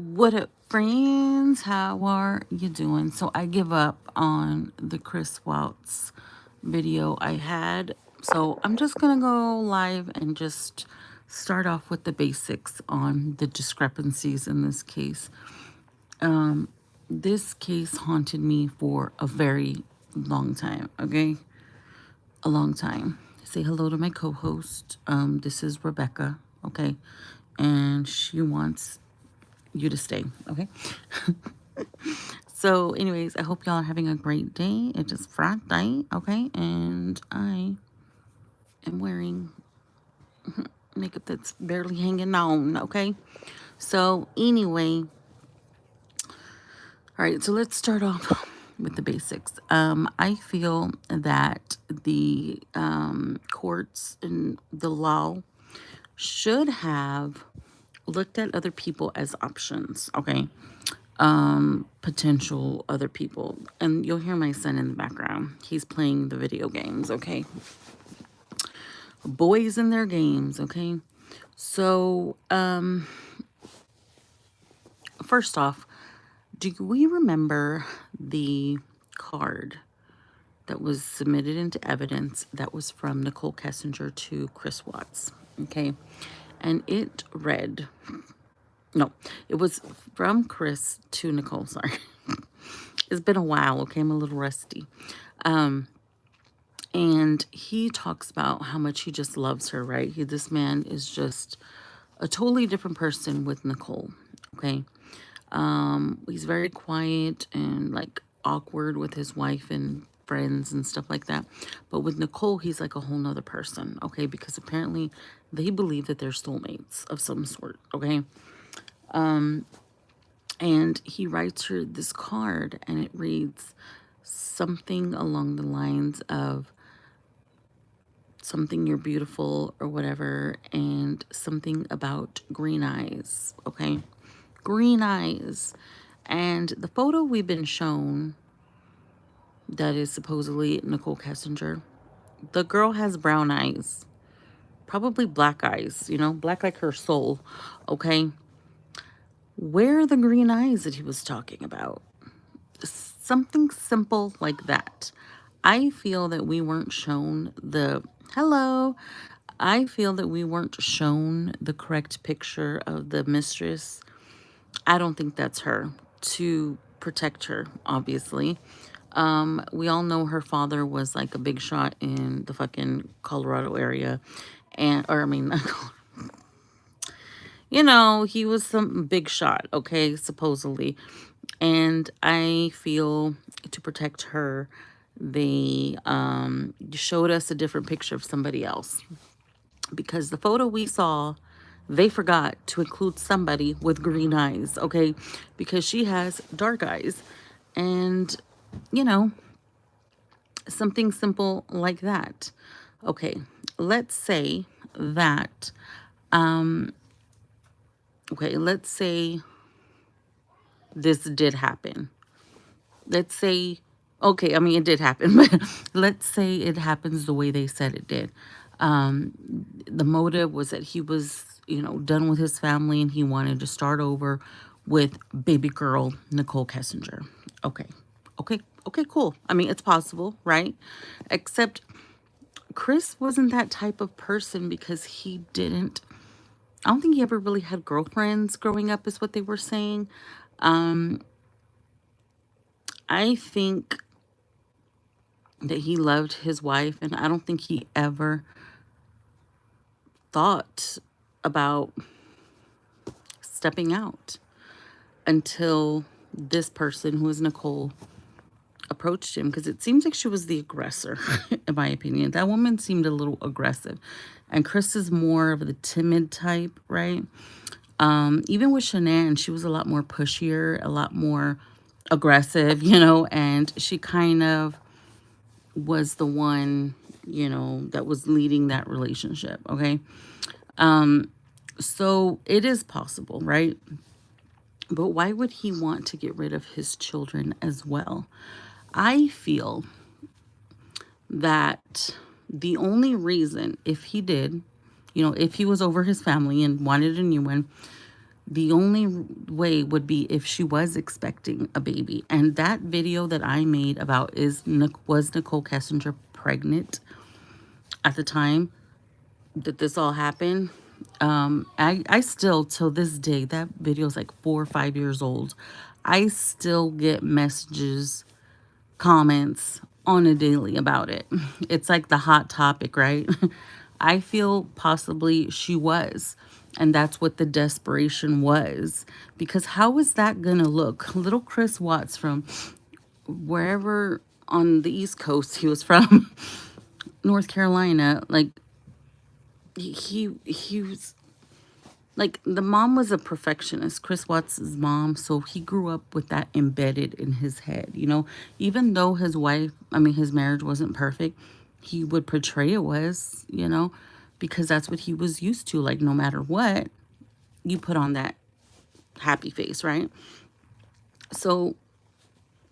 What up, friends? How are you doing? So I give up on the Chris Waltz video I had. So I'm just going to go live and just start off with the basics on the discrepancies in this case. This case haunted me for a very long time, okay? A long time. Say hello to my co-host. This is Rebecca, okay? And she wants you to stay, okay? So, anyways, I hope y'all are having a great day. It is Friday, okay? And I am wearing makeup that's barely hanging on, okay? So, anyway, all right, so let's start off with the basics. I feel that the courts and the law should have looked at other people as options, okay? Potential other people. And you'll hear my son in the background. He's playing the video games, okay? Boys in their games, okay? So, first off, do we remember the card that was submitted into evidence that was from Nicole Kessinger to Chris Watts? Okay. And it read, no, it was from Chris to Nicole, sorry. It's been a while, okay? I'm a little rusty. And he talks about how much he just loves her, right? This man is just a totally different person with Nicole, okay? He's very quiet and like awkward with his wife and friends and stuff like that. But with Nicole, he's like a whole nother person, okay? Because apparently they believe that they're soulmates of some sort, okay? And he writes her this card and it reads something along the lines of something you're beautiful or whatever, and something about green eyes, okay? Green eyes. And the photo we've been shown that is supposedly Nicole Kessinger, the girl has brown eyes, probably black eyes, you know, black like her soul, okay? Where are the green eyes that he was talking about? Something simple like that. I feel that we weren't shown the hello. I feel that we weren't shown the correct picture of the mistress. I don't think that's her, to protect her, obviously. We all know her father was like a big shot in the fucking Colorado area. And, or I mean, you know, he was some big shot, okay, supposedly. And I feel to protect her, they showed us a different picture of somebody else. Because the photo we saw, they forgot to include somebody with green eyes, okay? Because she has dark eyes. And, you know, something simple like that. Okay, let's say that, okay, let's say this did happen. Let's say, okay, I mean, it did happen, but let's say it happens the way they said it did. The motive was that he was, you know, done with his family and he wanted to start over with baby girl Nicole Kessinger. Okay. Okay, cool. I mean, it's possible, right? Except Chris wasn't that type of person because he didn't, I don't think he ever really had girlfriends growing up, is what they were saying. I think that he loved his wife, and I don't think he ever thought about stepping out until this person, who is Nicole, approached him, because it seems like she was the aggressor, in my opinion. That woman seemed a little aggressive. And Chris is more of the timid type, right? Even with Shanann, she was a lot more pushier, a lot more aggressive, you know, and she kind of was the one, you know, that was leading that relationship, okay? So it is possible, right? But why would he want to get rid of his children as well? I feel that the only reason, if he did, you know, if he was over his family and wanted a new one, The only way would be if she was expecting a baby. And that video that I made about was Nicole Kessinger pregnant at the time that this all happened? I still, till this day, that video is like 4 or 5 years old. I still get messages, comments on a daily about it. It's like the hot topic, right? I feel possibly she was. And that's what the desperation was. Because how is that going to look? Little Chris Watts from wherever on the East Coast he was from, North Carolina, like he was like, the mom was a perfectionist, Chris Watts's mom, so he grew up with that embedded in his head, even though his marriage wasn't perfect, he would portray it was, because that's what he was used to. Like, no matter what, you put on that happy face, right? So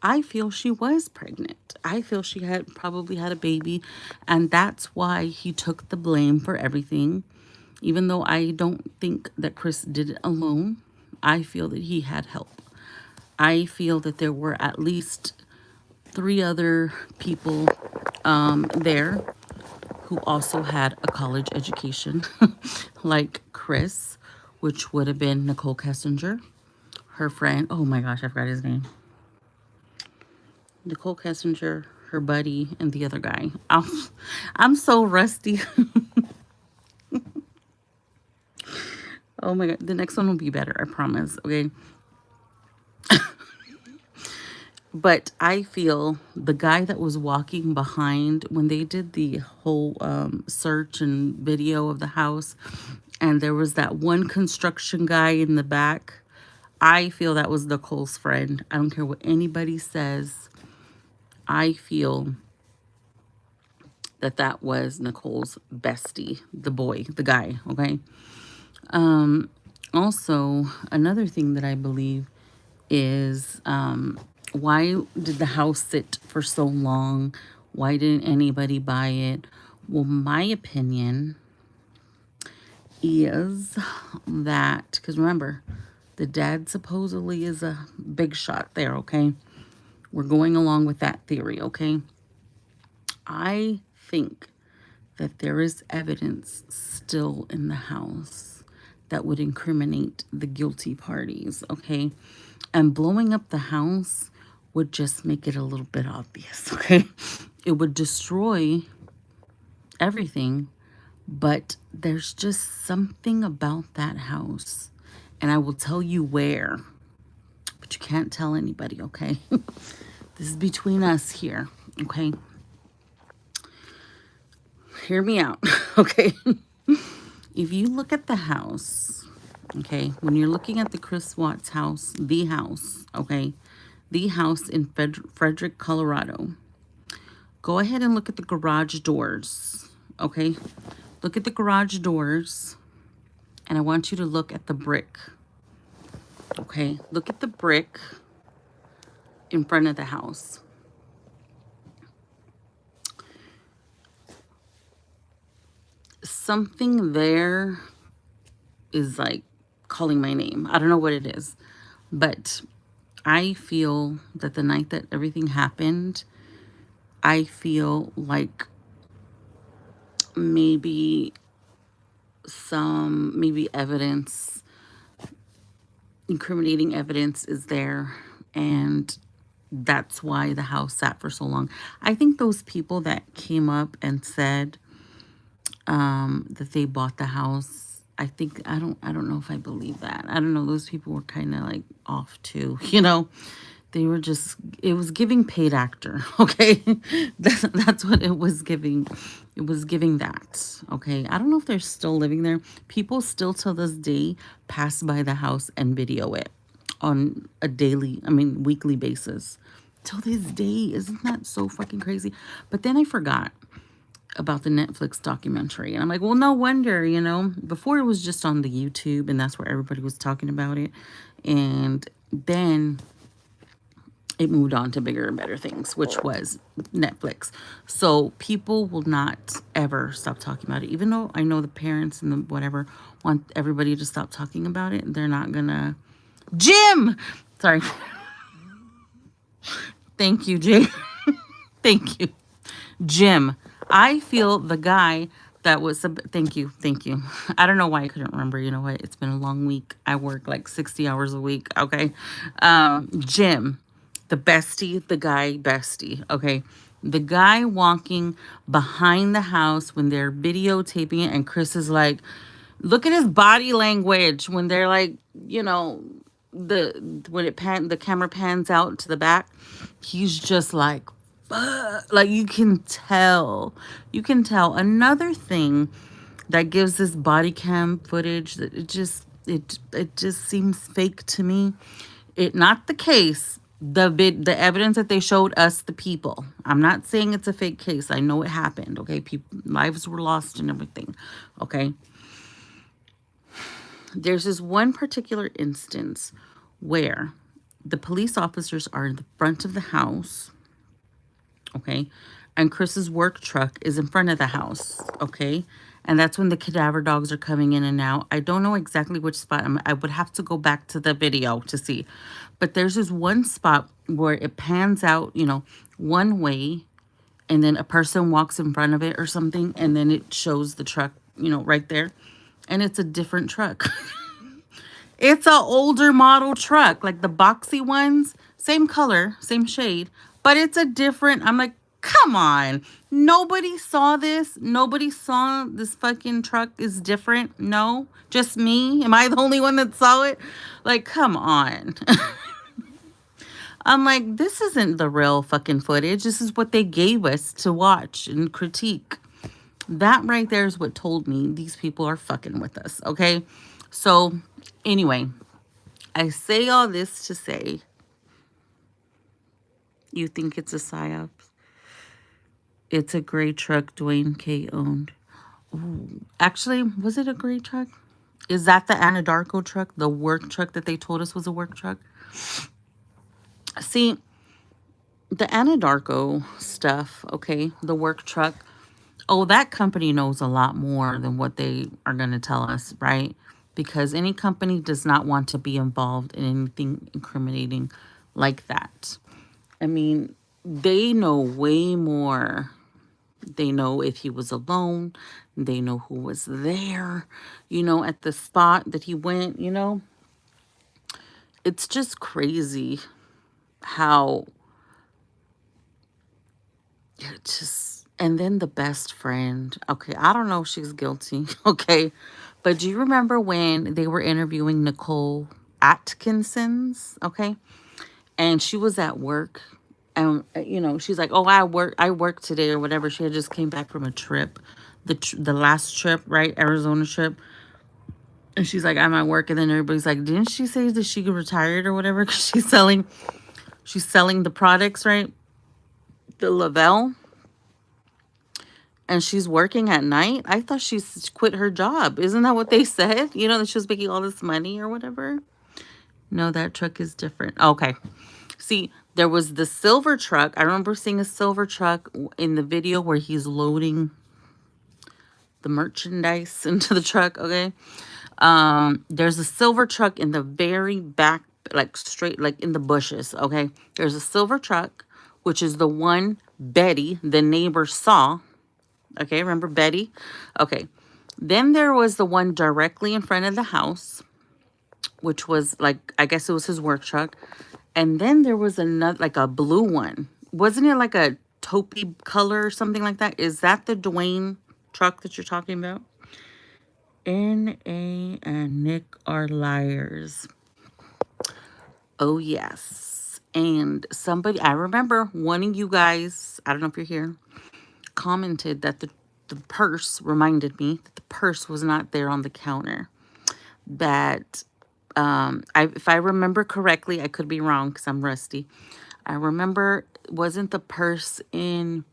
I feel she was pregnant. I feel she had probably had a baby, and that's why he took the blame for everything. Even though I don't think that Chris did it alone, I feel that he had help. I feel that there were at least 3 other people there who also had a college education, like Chris, which would have been Nicole Kessinger, her friend. Oh my gosh, I forgot his name. Nicole Kessinger, her buddy, and the other guy. I'm so rusty. Oh my God. The next one will be better, I promise. Okay. But I feel the guy that was walking behind when they did the whole search and video of the house, and there was that one construction guy in the back, I feel that was Nicole's friend. I don't care what anybody says. I feel that that was Nicole's bestie, the boy, the guy, okay? Also, another thing that I believe is why did the house sit for so long? Why didn't anybody buy it? Well, my opinion is that, because remember, the dad supposedly is a big shot there, okay? We're going along with that theory, okay? I think that there is evidence still in the house that would incriminate the guilty parties, okay? And blowing up the house would just make it a little bit obvious, okay? It would destroy everything, but there's just something about that house. And I will tell you where, but you can't tell anybody, okay? This is between us here, okay? Hear me out, okay? If you look at the house, okay, when you're looking at the Chris Watts house, okay, the house in Frederick, Colorado, go ahead and look at the garage doors, okay? Look at the garage doors, and I want you to look at the brick, okay? Look at the brick in front of the house. Something there is like calling my name. I don't know what it is, but I feel that the night that everything happened, I feel like maybe evidence, incriminating evidence is there, and that's why the house sat for so long. I think those people that came up and said that they bought the house, I don't know if I believe that. I don't know, those people were kind of like off too, They were just, it was giving paid actor, okay? That's what it was giving. It was giving that, okay? I don't know if they're still living there. People still till this day pass by the house and video it on a weekly basis. Till this day. Isn't that so fucking crazy? But then I forgot about the Netflix documentary. And I'm like, well, no wonder, Before it was just on the YouTube, and that's where everybody was talking about it. And then it moved on to bigger and better things, which was Netflix. So people will not ever stop talking about it. Even though I know the parents and the whatever want everybody to stop talking about it, they're not gonna. Jim! Sorry. Thank you, Jay. Thank you. Jim. I feel the guy that was, thank you. Thank you. I don't know why I couldn't remember. You know what? It's been a long week. I work like 60 hours a week. Okay. Jim, the bestie, the guy bestie. Okay. The guy walking behind the house when they're videotaping it, and Chris is like, look at his body language when they're like, you know, the camera pans out to the back, he's just like, fuck. Like you can tell. Another thing that gives this body cam footage that it just seems fake to me. It not the case. The evidence that they showed us, the people. I'm not saying it's a fake case. I know it happened. Okay, people lives were lost and everything. Okay. There's this one particular instance where the police officers are in the front of the house, okay, and Chris's work truck is in front of the house, okay, and that's when the cadaver dogs are coming in and out. I don't know exactly which spot. I would have to go back to the video to see, but there's this one spot where it pans out, you know, one way, and then a person walks in front of it or something, and then it shows the truck, you know, right there, and it's a different truck. It's a older model truck, like the boxy ones, same color, same shade, but it's a different. I'm like, come on. Nobody saw this. Nobody saw this fucking truck is different. No, just me. Am I the only one that saw it? Like, come on. I'm like, this isn't the real fucking footage. This is what they gave us to watch and critique. That right there is what told me these people are fucking with us, okay? So, anyway, I say all this to say, you think it's a psyop? It's a gray truck Dwayne K owned. Ooh. Actually, was it a gray truck? Is that the Anadarko truck? The work truck that they told us was a work truck? See, the Anadarko stuff, okay, the work truck, oh, that company knows a lot more than what they are going to tell us, right? Because any company does not want to be involved in anything incriminating like that. I mean, they know way more. They know if he was alone. They know who was there, you know, at the spot that he went, you know. It's just crazy how it just, and then the best friend. Okay, I don't know if she's guilty, okay, but do you remember when they were interviewing Nicole Atkinson's, okay, and she was at work, and you know, she's like, oh, I work today or whatever. She had just came back from a trip, the last trip, right, Arizona trip. And she's like, I'm at work, and then everybody's like, didn't she say that she retired or whatever? Because she's selling the products, right? The Lavelle, and she's working at night. I thought she quit her job. Isn't that what they said? You know, that she was making all this money or whatever. No, that truck is different. Okay. See, there was the silver truck. I remember seeing a silver truck in the video where he's loading the merchandise into the truck. Okay. There's a silver truck in the very back, like straight, like in the bushes. Okay. There's a silver truck, which is the one Betty, the neighbor, saw. Okay, remember Betty? Okay. Then there was the one directly in front of the house, which was like, I guess it was his work truck. And then there was another, like a blue one. Wasn't it like a taupey color or something like that? Is that the Dwayne truck that you're talking about? N.A. and Nick are liars. Oh, yes. And somebody, I remember one of you guys, I don't know if you're here, commented that the purse reminded me that the purse was not there on the counter. That if I remember correctly, I could be wrong because I'm rusty. I remember, wasn't the purse in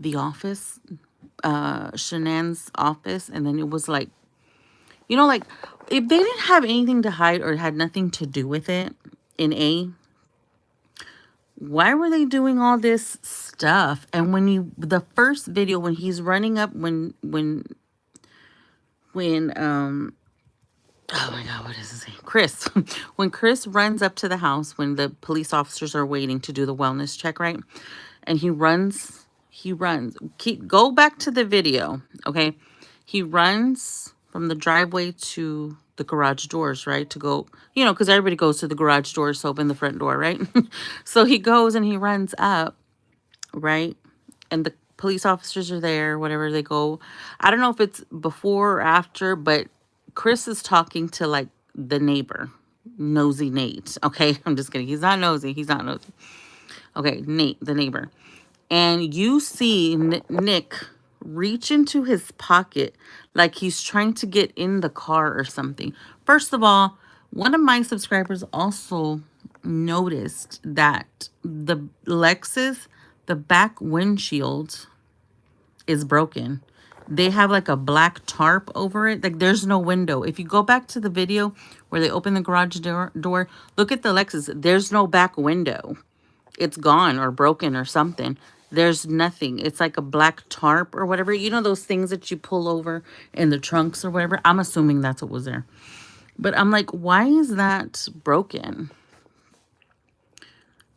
the office, Shanann's office, and then it was like, you know, like if they didn't have anything to hide or had nothing to do with it in A, why were they doing all this stuff? And the first video, when he's running up, when oh my God, what is his name? Chris. When Chris runs up to the house, when the police officers are waiting to do the wellness check, right? And he runs. Go back to the video, okay? He runs from the driveway to the garage doors, right? To go, because everybody goes to the garage doors to open the front door, right? So he goes and he runs up, right? And the police officers are there, whatever they go. I don't know if it's before or after, but Chris is talking to like the neighbor, nosy Nate. Okay, I'm just kidding. He's not nosy. He's not nosy. Okay, Nate, the neighbor. And you see Nick reach into his pocket like he's trying to get in the car or something. First of all, one of my subscribers also noticed that the Lexus, the back windshield is broken. They have like a black tarp over it. Like there's no window. If you go back to the video where they open the garage door, look at the Lexus. There's no back window. It's gone or broken or something. There's nothing. It's like a black tarp or whatever. You know those things that you pull over in the trunks or whatever? I'm assuming that's what was there. But I'm like, why is that broken?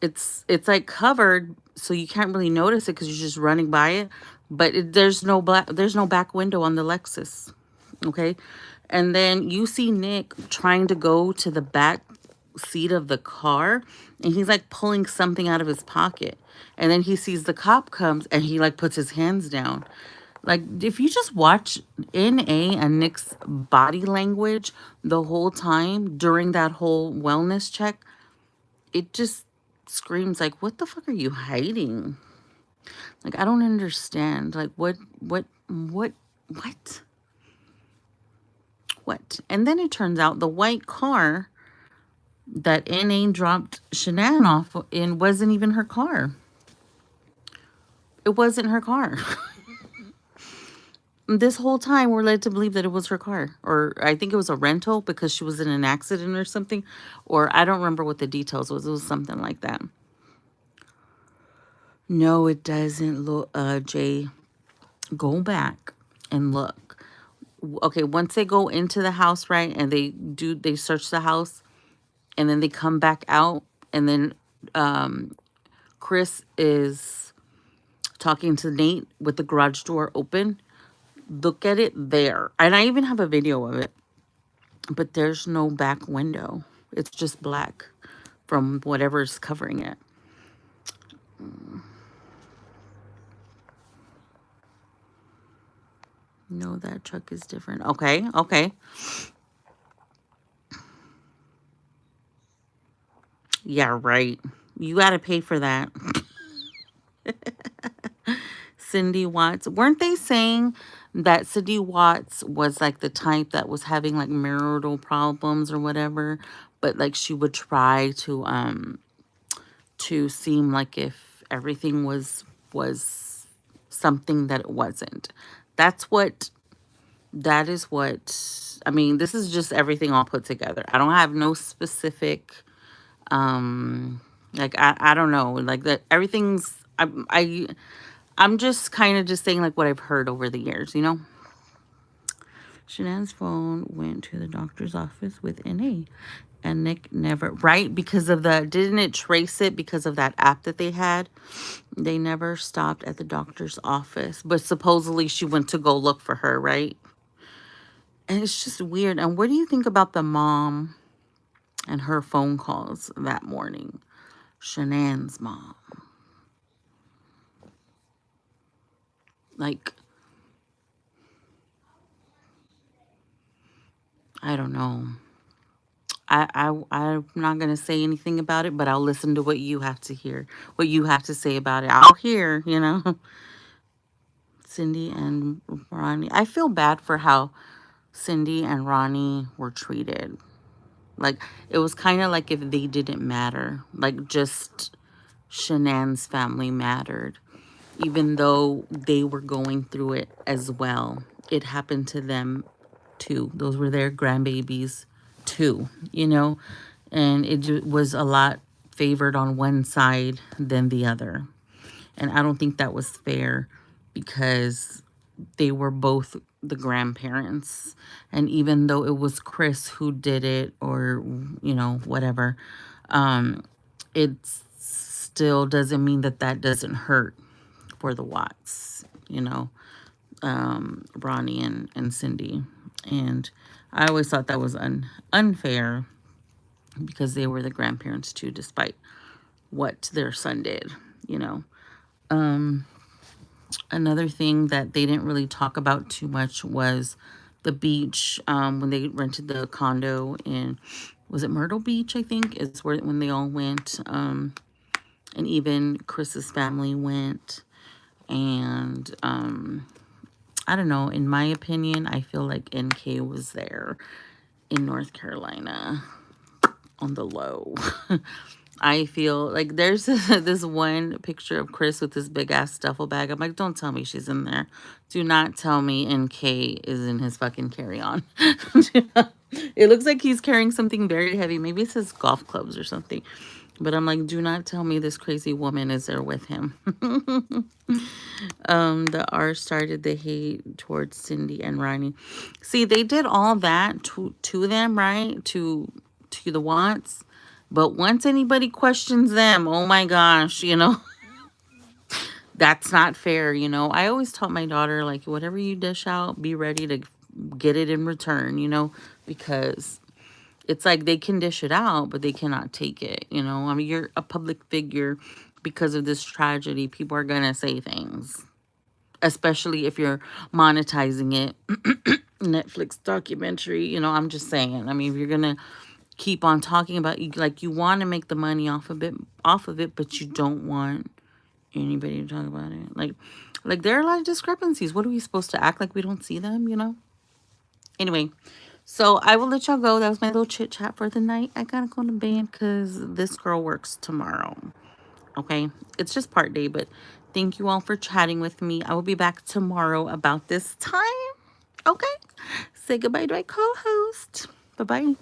It's like covered, so you can't really notice it because you're just running by it. But there's no back window on the Lexus. Okay. And then you see Nick trying to go to the back seat of the car, and he's like pulling something out of his pocket. And then he sees the cop comes and he like puts his hands down. Like if you just watch NA and Nick's body language the whole time during that whole wellness check, it just screams like, what the fuck are you hiding? Like, I don't understand. Like, what? And then it turns out the white car that NA dropped Shanann off in wasn't even her car. It wasn't her car. This whole time we're led to believe that it was her car. Or I think it was a rental because she was in an accident or something. Or I don't remember what the details was. It was something like that. No, it doesn't look, Jay. Go back and look. Okay, once they go into the house, right, and they search the house, and then they come back out, and then Chris is talking to Nate with the garage door open. Look at it there. And I even have a video of it. But there's no back window. It's just black from whatever's covering it. No, that truck is different. Okay, okay. Yeah, right. You got to pay for that. Cindy Watts. Weren't they saying that Cindy Watts was like the type that was having like marital problems or whatever, but like she would try to seem like if everything was something that it wasn't. That is what, I mean, this is just everything all put together. I don't have no specific, like, I don't know, like that everything's, I'm just kind of just saying like what I've heard over the years, you know? Shanann's phone went to the doctor's office with NA. And Nick never, right? Because of didn't it trace it because of that app that they had? They never stopped at the doctor's office. But supposedly she went to go look for her, right? And it's just weird. And what do you think about the mom and her phone calls that morning? Shanann's mom. Like, I don't know. I'm not going to say anything about it, but I'll listen to what you have to hear, what you have to say about it. I'll hear, you know. Cindy and Ronnie. I feel bad for how Cindy and Ronnie were treated. Like, it was kind of like if they didn't matter. Like, just Shanann's family mattered. Even though they were going through it as well. It happened to them too. Those were their grandbabies too, you know. And it was a lot favored on one side than the other. And I don't think that was fair because they were both the grandparents. And even though it was Chris who did it, or, you know, whatever, it still doesn't mean that that doesn't hurt for the Watts, you know, Ronnie and Cindy. And I always thought that was unfair because they were the grandparents too, despite what their son did, you know. Another thing that they didn't really talk about too much was the beach, when they rented the condo in, was it Myrtle Beach, I think, is where when they all went. And even Chris's family went. And I don't know, in my opinion, I feel like NK was there in North Carolina on the low. I feel like there's this one picture of Chris with this big ass duffel bag. I'm like, don't tell me she's in there. Do not tell me NK is in his fucking carry-on. It looks like he's carrying something very heavy. Maybe it says golf clubs or something. But I'm like, do not tell me this crazy woman is there with him. The R started the hate towards Cindy and Ronnie. See, they did all that to them, right? To the Watts. But once anybody questions them, oh my gosh, you know, that's not fair, you know. I always taught my daughter, like, whatever you dish out, be ready to get it in return, you know, because it's like they can dish it out, but they cannot take it, you know. I mean, you're a public figure. Because of this tragedy, people are going to say things, especially if you're monetizing it. Netflix documentary, you know, I'm just saying. I mean, if you're going to keep on talking about, you like, you want to make the money off of it, but you don't want anybody to talk about it. Like there are a lot of discrepancies. What are we supposed to act like we don't see them, you know? Anyway, so I will let y'all go. That was my little chit chat for the night. I gotta go to bed because this girl works tomorrow. Okay, it's just part day, but thank you all for chatting with me. I will be back tomorrow about this time. Okay, say goodbye to my co-host. Bye-bye.